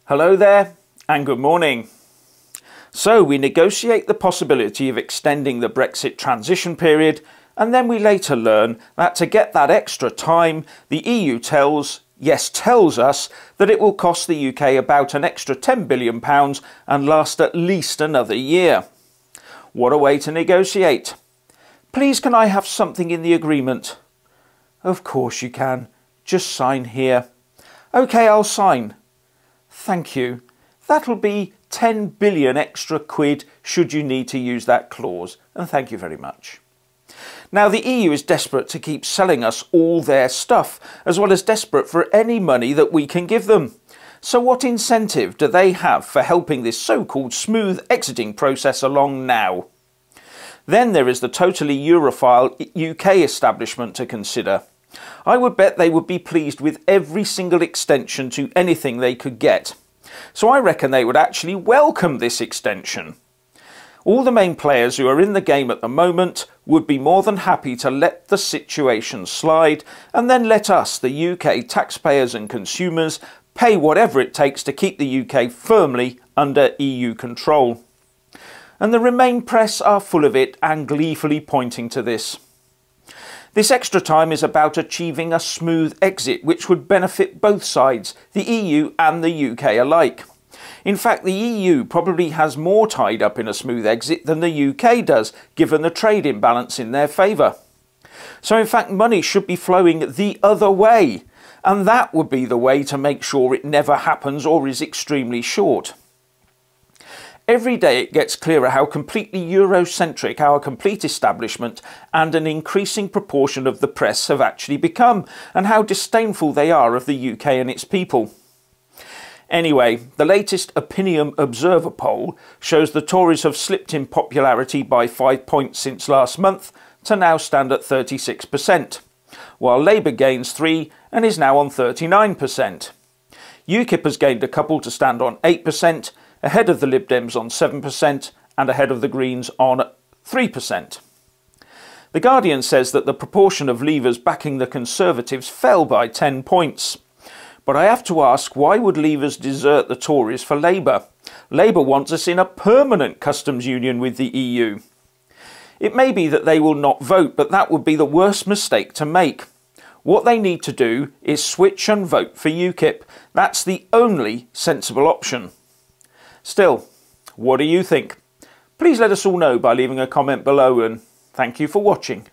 Hello there and good morning. So we negotiate the possibility of extending the Brexit transition period, and then we later learn that to get that extra time, the EU tells us that it will cost the UK about an extra £10 billion and last at least another year. What a way to negotiate. Please, can I have something in the agreement? Of course you can. Just sign here. OK, I'll sign. Thank you. That'll be 10 billion extra quid should you need to use that clause, and thank you very much. Now, the EU is desperate to keep selling us all their stuff, as well as desperate for any money that we can give them. So what incentive do they have for helping this so-called smooth exiting process along now? Then there is the totally Europhile UK establishment to consider. I would bet they would be pleased with every single extension to anything they could get. So I reckon they would actually welcome this extension. All the main players who are in the game at the moment would be more than happy to let the situation slide and then let us, the UK taxpayers and consumers, pay whatever it takes to keep the UK firmly under EU control. And the Remain press are full of it and gleefully pointing to this. This extra time is about achieving a smooth exit which would benefit both sides, the EU and the UK alike. In fact, the EU probably has more tied up in a smooth exit than the UK does, given the trade imbalance in their favour. So in fact, money should be flowing the other way, and that would be the way to make sure it never happens or is extremely short. Every day it gets clearer how completely Eurocentric our complete establishment and an increasing proportion of the press have actually become, and how disdainful they are of the UK and its people. Anyway, the latest Opinion Observer poll shows the Tories have slipped in popularity by 5 points since last month to now stand at 36%, while Labour gains 3 and is now on 39%. UKIP has gained a couple to stand on 8%, ahead of the Lib Dems on 7% and ahead of the Greens on 3%. The Guardian says that the proportion of Leavers backing the Conservatives fell by 10 points. But I have to ask, why would Leavers desert the Tories for Labour? Labour wants us in a permanent customs union with the EU. It may be that they will not vote, but that would be the worst mistake to make. What they need to do is switch and vote for UKIP. That's the only sensible option. Still, what do you think? Please let us all know by leaving a comment below, and thank you for watching.